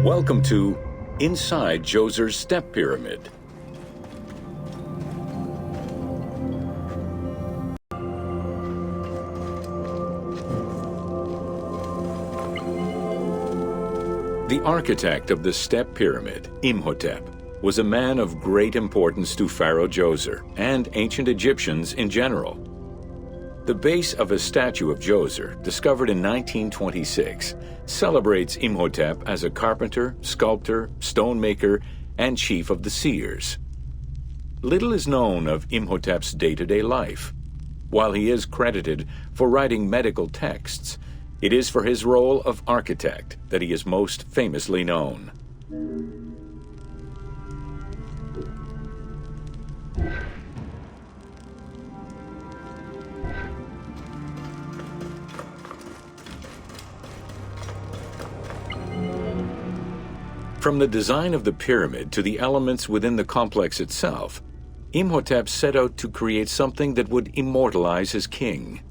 Welcome to Inside Djoser's Step Pyramid. The architect of the Step Pyramid, Imhotep, was a man of great importance to Pharaoh Djoser and ancient Egyptians in general. The base of a statue of Djoser, discovered in 1926, celebrates Imhotep as a carpenter, sculptor, stonemaker, and chief of the seers. Little is known of Imhotep's day-to-day life. While he is credited for writing medical texts, it is for his role of architect that he is most famously known. From the design of the pyramid to the elements within the complex itself, Imhotep set out to create something that would immortalize his king.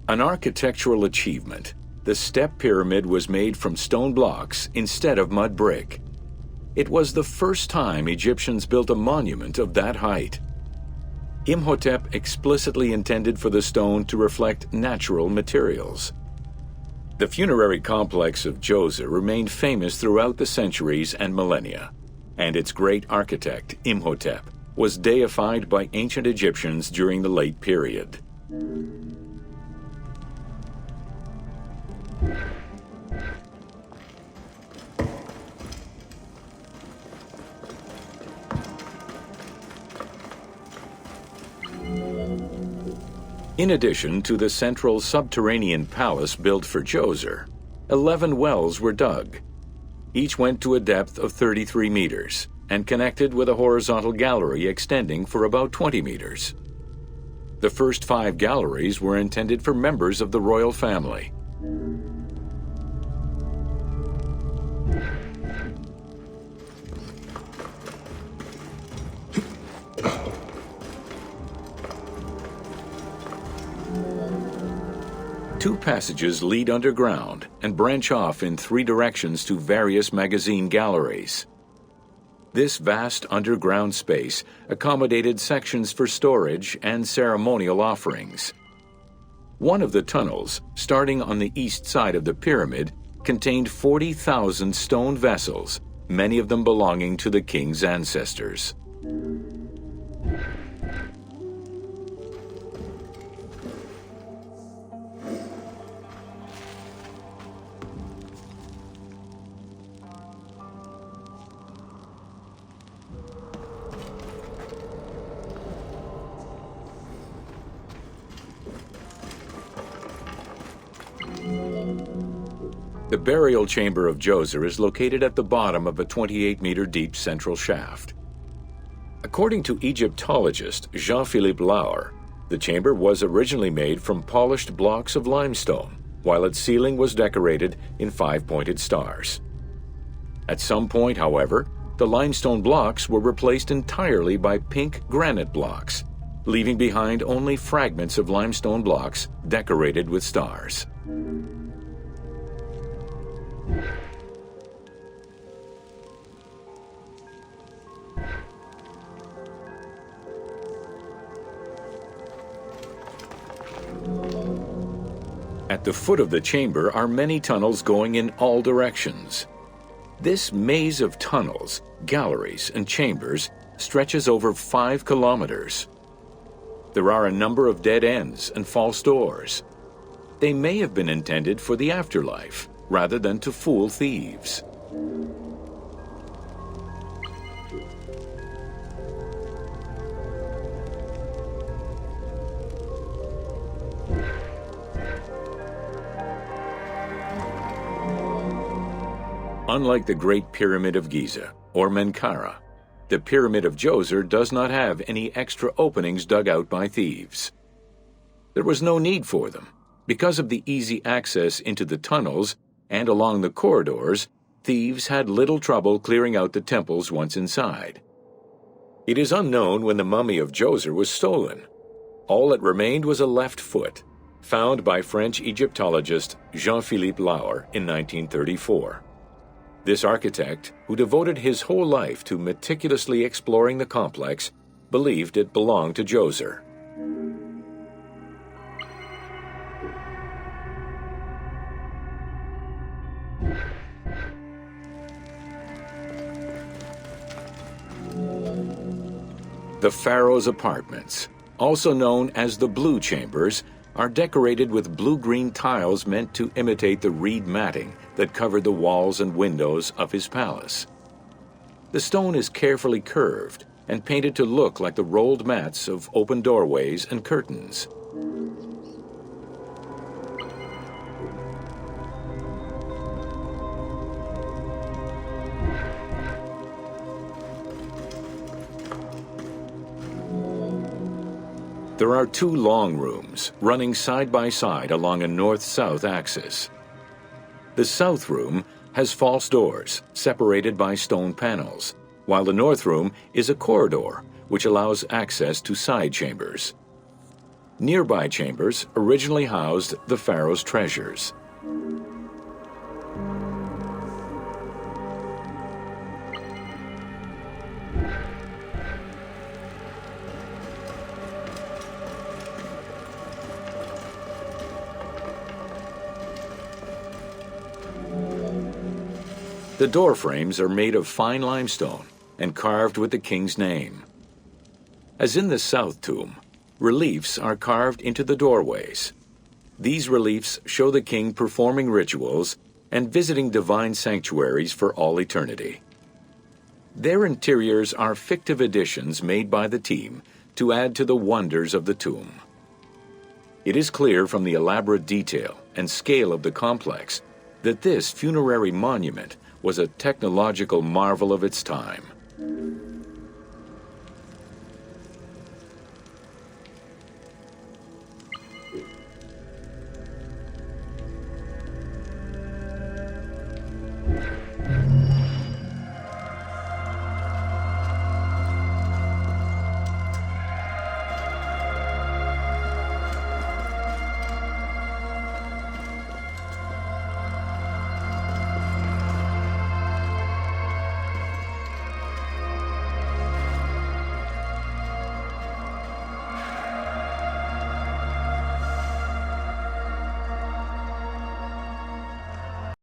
An architectural achievement, the Step Pyramid was made from stone blocks instead of mud brick. It was the first time Egyptians built a monument of that height. Imhotep explicitly intended for the stone to reflect natural materials. The funerary complex of Djoser remained famous throughout the centuries and millennia, and its great architect, Imhotep, was deified by ancient Egyptians during the late period. In addition to the central subterranean palace built for Djoser, 11 wells were dug. Each went to a depth of 33 meters and connected with a horizontal gallery extending for about 20 meters. The first 5 galleries were intended for members of the royal family. Two passages lead underground and branch off in 3 directions to various magazine galleries. This vast underground space accommodated sections for storage and ceremonial offerings. One of the tunnels, starting on the east side of the pyramid, contained 40,000 stone vessels, many of them belonging to the king's ancestors. The burial chamber of Djoser is located at the bottom of a 28-meter-deep central shaft. According to Egyptologist Jean-Philippe Lauer, the chamber was originally made from polished blocks of limestone, while its ceiling was decorated in 5-pointed stars. At some point, however, the limestone blocks were replaced entirely by pink granite blocks, leaving behind only fragments of limestone blocks decorated with stars. At the foot of the chamber are many tunnels going in all directions. This maze of tunnels, galleries, and chambers stretches over 5 kilometers. There are a number of dead ends and false doors. They may have been intended for the afterlife, rather than to fool thieves. Unlike the Great Pyramid of Giza, or Menkaure, the Pyramid of Djoser does not have any extra openings dug out by thieves. There was no need for them. Because of the easy access into the tunnels and along the corridors, thieves had little trouble clearing out the temples once inside. It is unknown when the mummy of Djoser was stolen. All that remained was a left foot, found by French Egyptologist Jean-Philippe Lauer in 1934. This architect, who devoted his whole life to meticulously exploring the complex, believed it belonged to Djoser. The Pharaoh's apartments, also known as the Blue Chambers, are decorated with blue-green tiles meant to imitate the reed matting that covered the walls and windows of his palace. The stone is carefully curved and painted to look like the rolled mats of open doorways and curtains. There are two long rooms running side by side along a north-south axis. The south room has false doors separated by stone panels, while the north room is a corridor which allows access to side chambers. Nearby chambers originally housed the pharaoh's treasures. The door frames are made of fine limestone and carved with the king's name. As in the south tomb, reliefs are carved into the doorways. These reliefs show the king performing rituals and visiting divine sanctuaries for all eternity. Their interiors are fictive additions made by the team to add to the wonders of the tomb. It is clear from the elaborate detail and scale of the complex that this funerary monument was a technological marvel of its time.